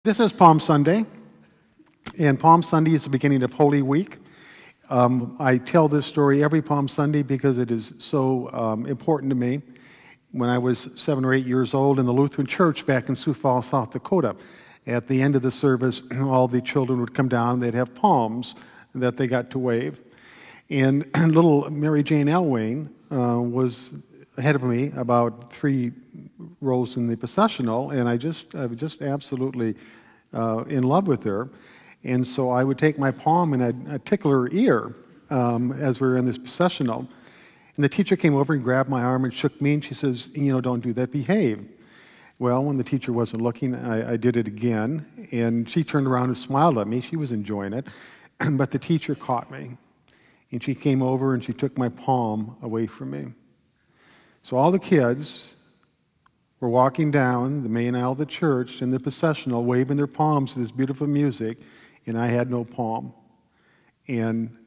This is Palm Sunday, and Palm Sunday is the beginning of Holy Week. I tell this story every Palm Sunday because it is so important to me. When I was 7 or 8 years old in the Lutheran Church back in Sioux Falls, South Dakota, at the end of the service, all the children would come down, they'd have palms that they got to wave. And little Mary Jane Elwain was ahead of me about 3 rows in the processional, and I was just absolutely in love with her. And so I would take my palm and I'd tickle her ear as we were in this processional. And the teacher came over and grabbed my arm and shook me, and she says, don't do that, behave. Well, when the teacher wasn't looking, I did it again, and she turned around and smiled at me. She was enjoying it, but the teacher caught me. And she came over and she took my palm away from me. So all the kids were walking down the main aisle of the church in the processional, waving their palms to this beautiful music, and I had no palm. And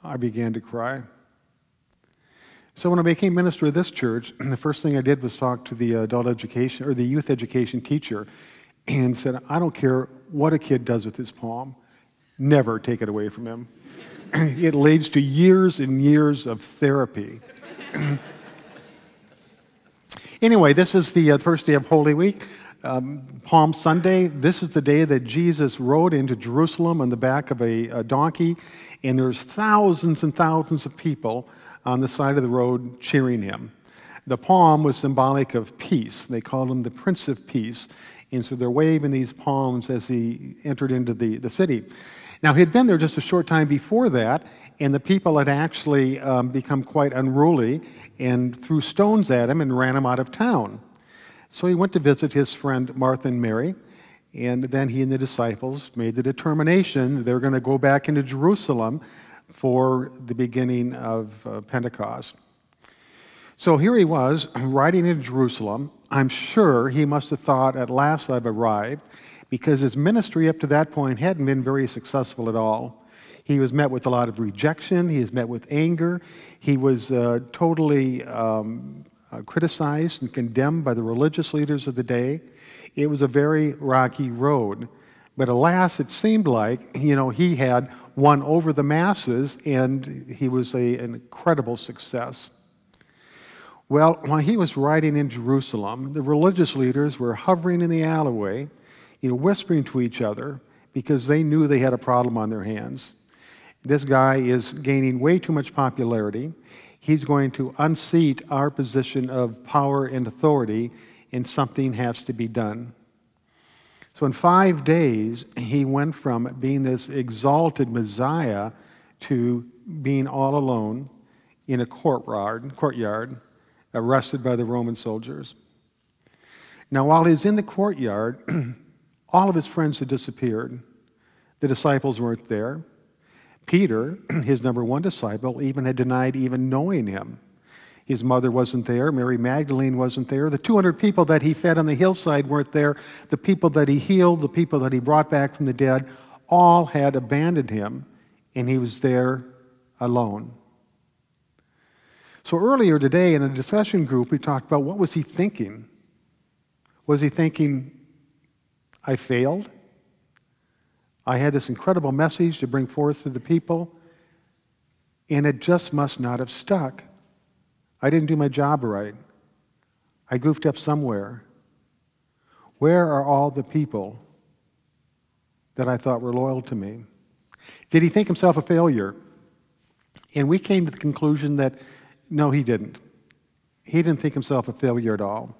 I began to cry. So when I became minister of this church, the first thing I did was talk to the adult education or the youth education teacher and said, I don't care what a kid does with his palm, never take it away from him. It leads to years and years of therapy. Anyway, this is the first day of Holy Week, Palm Sunday. This is the day that Jesus rode into Jerusalem on the back of a donkey, and there's thousands and thousands of people on the side of the road cheering him. The palm was symbolic of peace. They called him the Prince of Peace, and so they're waving these palms as he entered into the city. Now, he had been there just a short time before that, and the people had actually become quite unruly and threw stones at him and ran him out of town. So he went to visit his friend Martha and Mary, and then he and the disciples made the determination they were going to go back into Jerusalem for the beginning of Pentecost. So here he was, riding into Jerusalem. I'm sure he must have thought, at last I've arrived, because his ministry up to that point hadn't been very successful at all. He was met with a lot of rejection. He was met with anger. He was totally criticized and condemned by the religious leaders of the day. It was a very rocky road. But alas, it seemed like, he had won over the masses, and he was an incredible success. Well, while he was riding in Jerusalem, the religious leaders were hovering in the alleyway, whispering to each other because they knew they had a problem on their hands. This guy is gaining way too much popularity. He's going to unseat our position of power and authority, and something has to be done. So in 5 days, he went from being this exalted Messiah to being all alone in a courtyard, arrested by the Roman soldiers. Now, while he's in the courtyard, all of his friends had disappeared. The disciples weren't there. Peter, his number 1 disciple, even had denied even knowing him. His mother wasn't there. Mary Magdalene wasn't there. The 200 people that he fed on the hillside weren't there. The people that he healed, the people that he brought back from the dead, all had abandoned him, and he was there alone. So earlier today in a discussion group, we talked about what was he thinking? Was he thinking, I failed? I had this incredible message to bring forth to the people, and it just must not have stuck. I didn't do my job right. I goofed up somewhere. Where are all the people that I thought were loyal to me? Did he think himself a failure? And we came to the conclusion that no, he didn't. He didn't think himself a failure at all.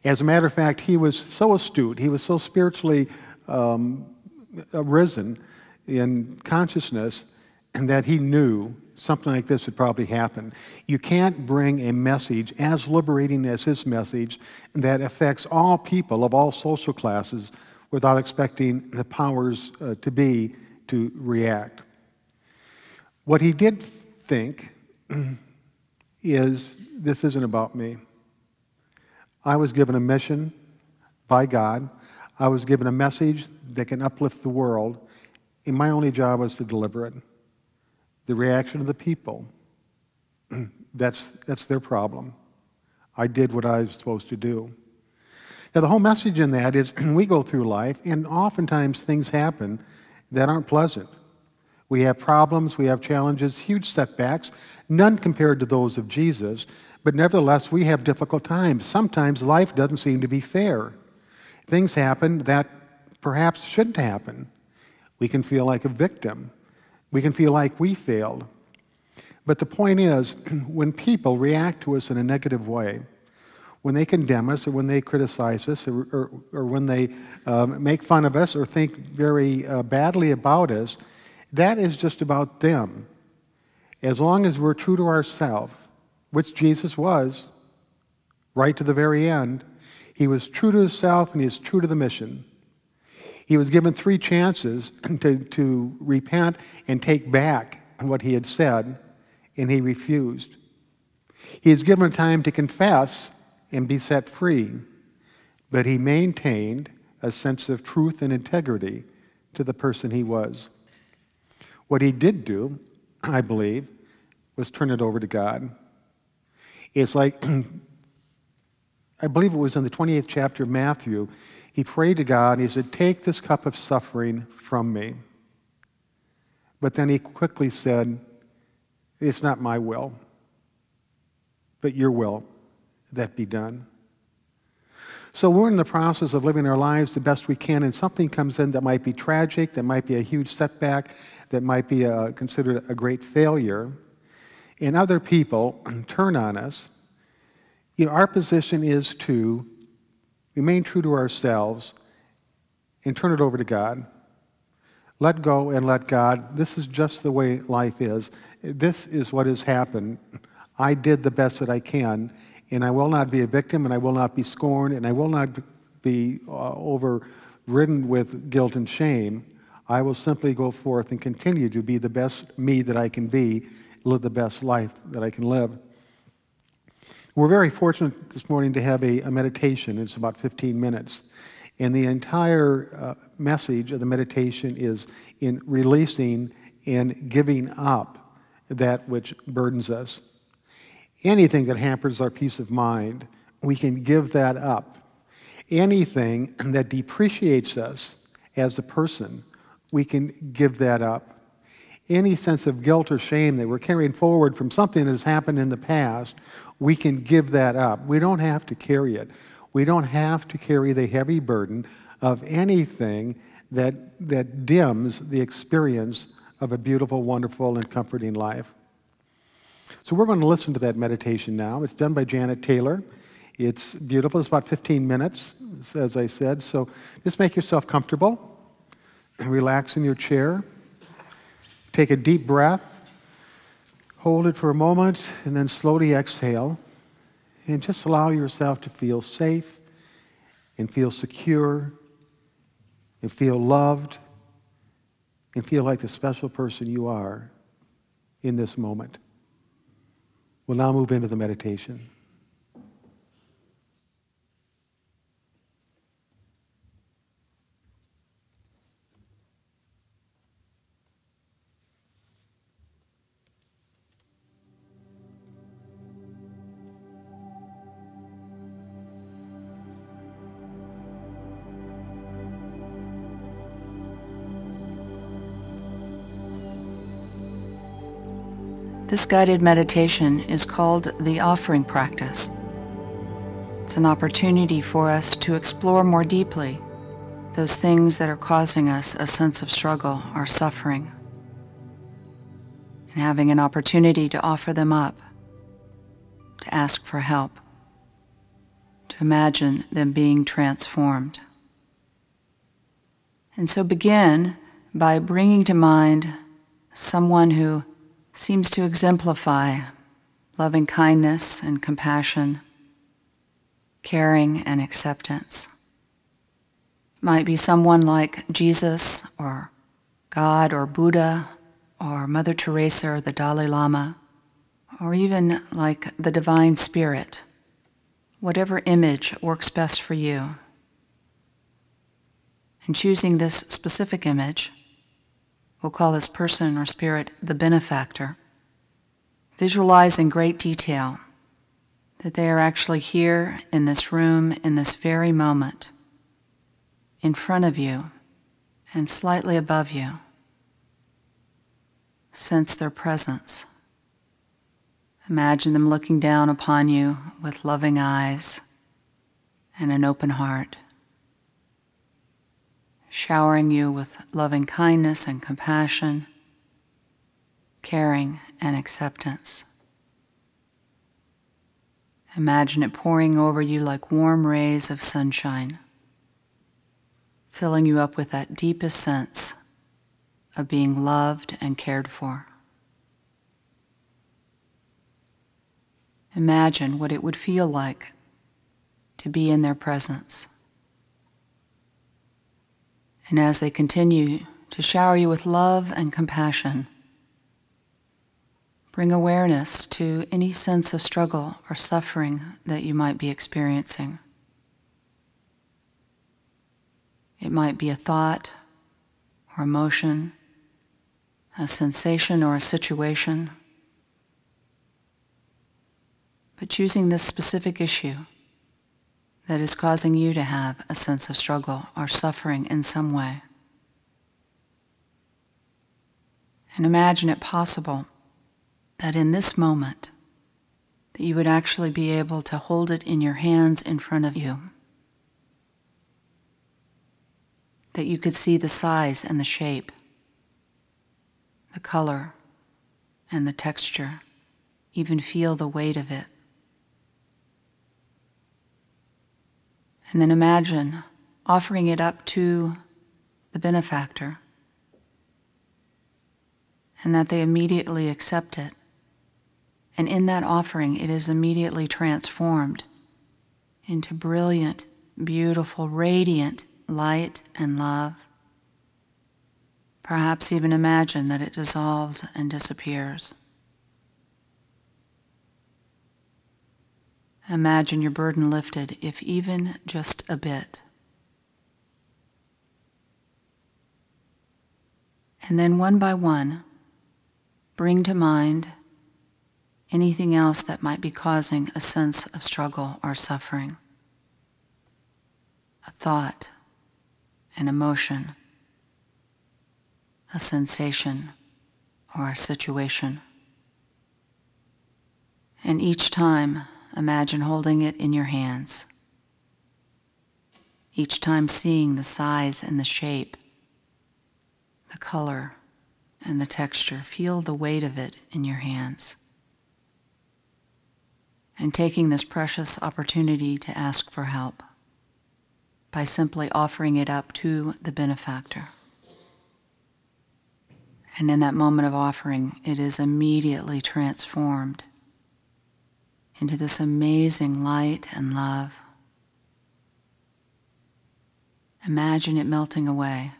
As a matter of fact, he was so astute, he was so spiritually arisen in consciousness, and that he knew something like this would probably happen. You can't bring a message as liberating as his message that affects all people of all social classes without expecting the powers to react. What he did think is, this isn't about me. I was given a mission by God. I was given a message that can uplift the world, and my only job was to deliver it. The reaction of the people, that's their problem. I did what I was supposed to do. Now, the whole message in that is we go through life, and oftentimes things happen that aren't pleasant. We have problems, we have challenges, huge setbacks, none compared to those of Jesus, but nevertheless, we have difficult times. Sometimes life doesn't seem to be fair. Things happen that perhaps shouldn't happen. We can feel like a victim. We can feel like we failed. But the point is, when people react to us in a negative way, when they condemn us or when they criticize us or when they make fun of us or think very badly about us, that is just about them. As long as we're true to ourselves, which Jesus was, right to the very end, he was true to himself and he is true to the mission. He was given 3 chances to repent and take back what he had said, and he refused. He was given time to confess and be set free, but he maintained a sense of truth and integrity to the person he was. What he did do, I believe, was turn it over to God. It's like, I believe it was in the 28th chapter of Matthew, he prayed to God, and he said, "Take this cup of suffering from me." But then he quickly said, "It's not my will, but your will that be done." So we're in the process of living our lives the best we can, and something comes in that might be tragic, that might be a huge setback, that might be considered a great failure, and other people turn on us. Our position is to remain true to ourselves and turn it over to God. Let go and let God. This is just the way life is. This is what has happened. I did the best that I can, and I will not be a victim, and I will not be scorned, and I will not be overridden with guilt and shame. I will simply go forth and continue to be the best me that I can be, live the best life that I can live. We're very fortunate this morning to have a meditation. It's about 15 minutes. And the entire message of the meditation is in releasing and giving up that which burdens us. Anything that hampers our peace of mind, we can give that up. Anything that depreciates us as a person, we can give that up. Any sense of guilt or shame that we're carrying forward from something that has happened in the past, we can give that up. We don't have to carry it. We don't have to carry the heavy burden of anything that dims the experience of a beautiful, wonderful, and comforting life. So we're going to listen to that meditation now. It's done by Janet Taylor. It's beautiful. It's about 15 minutes, as I said. So just make yourself comfortable and relax in your chair. Take a deep breath. Hold it for a moment, and then slowly exhale. And just allow yourself to feel safe and feel secure and feel loved and feel like the special person you are in this moment. We'll now move into the meditation. This guided meditation is called the offering practice. It's an opportunity for us to explore more deeply those things that are causing us a sense of struggle or suffering, and having an opportunity to offer them up, to ask for help, to imagine them being transformed. And so begin by bringing to mind someone who seems to exemplify loving kindness and compassion, caring and acceptance. It might be someone like Jesus or God or Buddha or Mother Teresa or the Dalai Lama, or even like the Divine Spirit, whatever image works best for you. In choosing this specific image, we'll call this person or spirit the benefactor. Visualize in great detail that they are actually here in this room, in this very moment, in front of you and slightly above you. Sense their presence. Imagine them looking down upon you with loving eyes and an open heart, showering you with loving kindness and compassion, caring and acceptance. Imagine it pouring over you like warm rays of sunshine, filling you up with that deepest sense of being loved and cared for. Imagine what it would feel like to be in their presence. And as they continue to shower you with love and compassion, bring awareness to any sense of struggle or suffering that you might be experiencing. It might be a thought or emotion, a sensation or a situation. But choosing this specific issue that is causing you to have a sense of struggle or suffering in some way. And imagine it possible that in this moment, that you would actually be able to hold it in your hands in front of you. That you could see the size and the shape, the color and the texture, even feel the weight of it. And then imagine offering it up to the benefactor, and that they immediately accept it. And in that offering, it is immediately transformed into brilliant, beautiful, radiant light and love. Perhaps even imagine that it dissolves and disappears. Imagine your burden lifted, if even just a bit. And then one by one, bring to mind anything else that might be causing a sense of struggle or suffering. A thought, an emotion, a sensation, or a situation. And each time, imagine holding it in your hands. Each time seeing the size and the shape, the color and the texture. Feel the weight of it in your hands. And taking this precious opportunity to ask for help by simply offering it up to the benefactor. And in that moment of offering, it is immediately transformed into this amazing light and love. Imagine it melting away.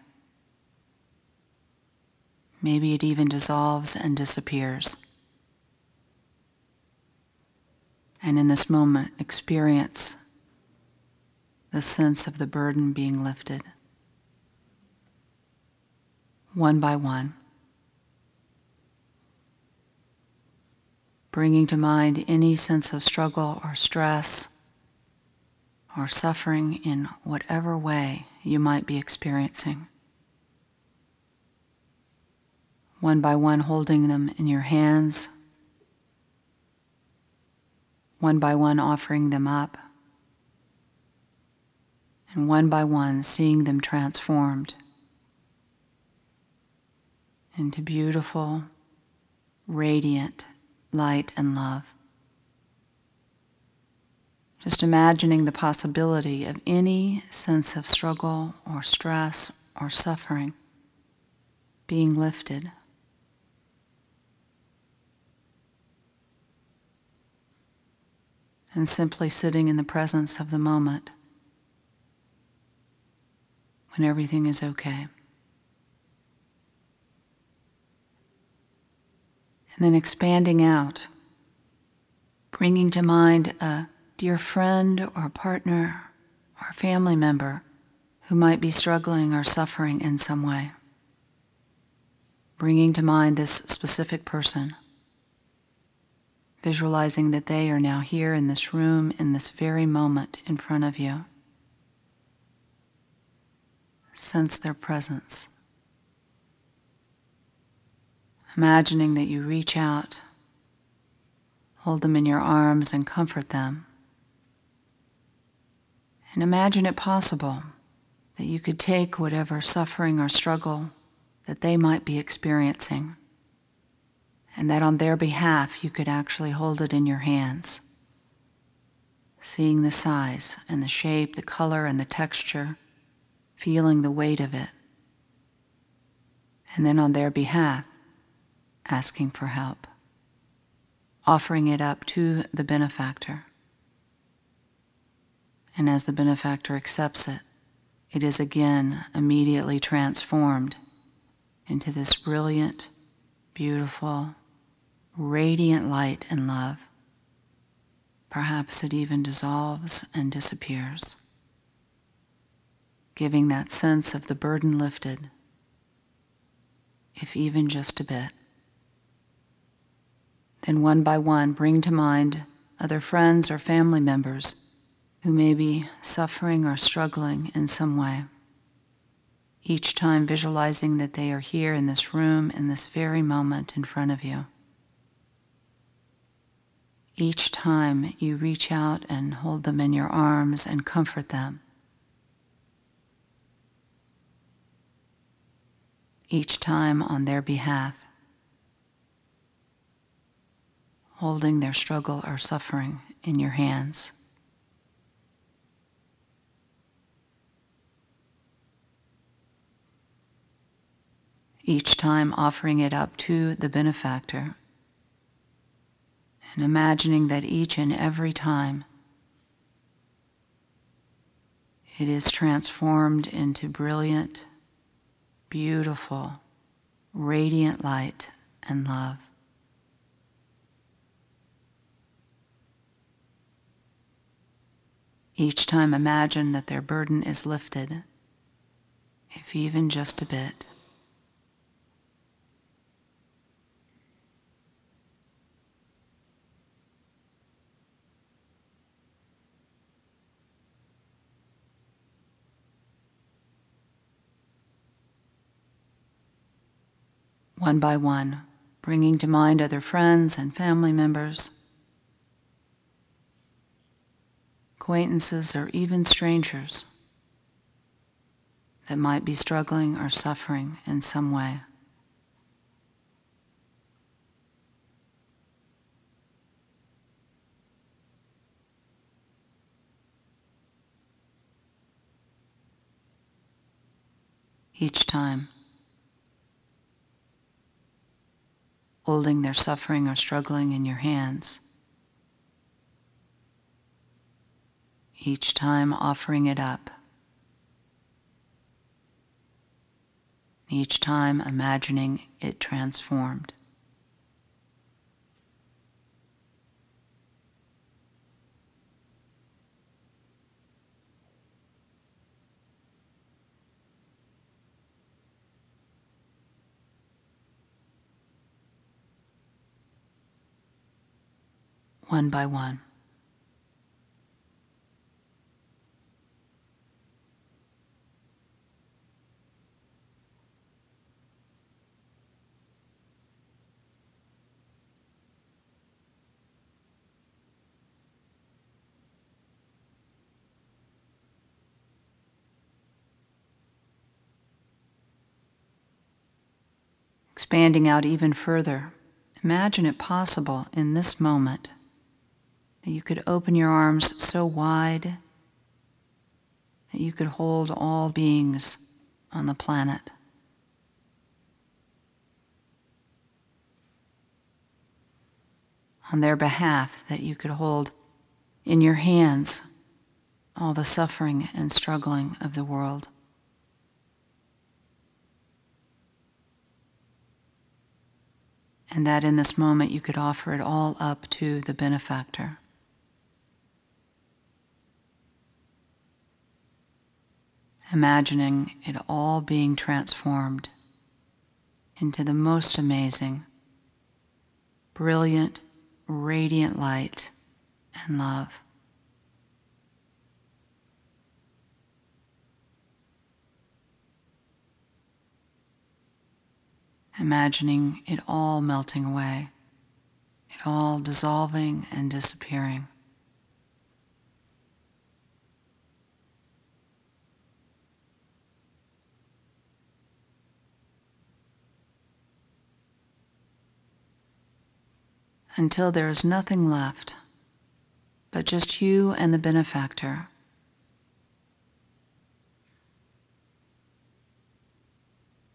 Maybe it even dissolves and disappears. And in this moment, experience the sense of the burden being lifted. One by one. Bringing to mind any sense of struggle or stress or suffering in whatever way you might be experiencing. One by one, holding them in your hands. One by one, offering them up. And one by one, seeing them transformed into beautiful, radiant light and love. Just imagining the possibility of any sense of struggle or stress or suffering being lifted. And simply sitting in the presence of the moment when everything is okay. And then expanding out, bringing to mind a dear friend or partner or family member who might be struggling or suffering in some way. Bringing to mind this specific person. visualizing that they are now here in this room, in this very moment in front of you. Sense their presence. Imagining that you reach out, hold them in your arms and comfort them. And imagine it possible that you could take whatever suffering or struggle that they might be experiencing, and that on their behalf you could actually hold it in your hands, seeing the size and the shape, the color and the texture, feeling the weight of it, and then on their behalf, asking for help, offering it up to the benefactor. And as the benefactor accepts it, it is again immediately transformed into this brilliant, beautiful, radiant light and love. Perhaps it even dissolves and disappears, giving that sense of the burden lifted, if even just a bit. Then one by one, bring to mind other friends or family members who may be suffering or struggling in some way. Each time visualizing that they are here in this room, in this very moment in front of you. Each time you reach out and hold them in your arms and comfort them. Each time on their behalf, holding their struggle or suffering in your hands. Each time offering it up to the benefactor, and imagining that each and every time it is transformed into brilliant, beautiful, radiant light and love. Each time imagine that their burden is lifted, if even just a bit. One by one, bringing to mind other friends and family members, acquaintances, or even strangers that might be struggling or suffering in some way. Each time, holding their suffering or struggling in your hands. Each time offering it up. Each time imagining it transformed. One by one. Expanding out even further, imagine it possible in this moment that you could open your arms so wide that you could hold all beings on the planet. On their behalf, that you could hold in your hands all the suffering and struggling of the world. And that in this moment you could offer it all up to the benefactor. Imagining it all being transformed into the most amazing, brilliant, radiant light and love. Imagining it all melting away, it all dissolving and disappearing. Until there is nothing left but just you and the benefactor.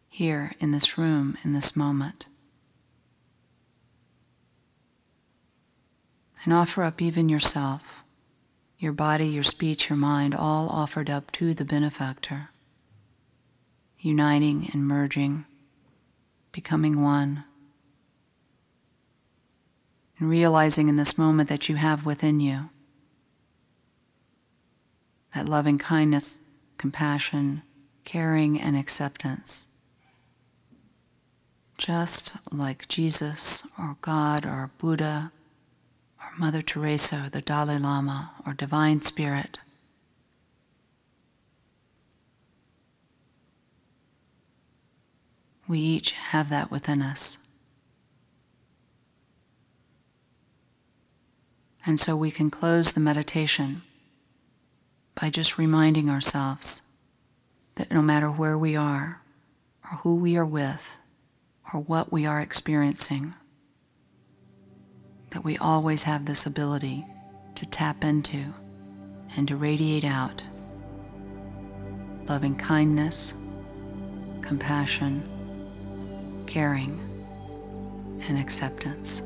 Here in this room, in this moment. And offer up even yourself, your body, your speech, your mind, all offered up to the benefactor, uniting and merging, becoming one. And realizing in this moment that you have within you that loving kindness, compassion, caring, and acceptance. Just like Jesus or God or Buddha or Mother Teresa or the Dalai Lama or Divine Spirit. We each have that within us. And so we can close the meditation by just reminding ourselves that no matter where we are or who we are with, or what we are experiencing, that we always have this ability to tap into and to radiate out loving kindness, compassion, caring, and acceptance.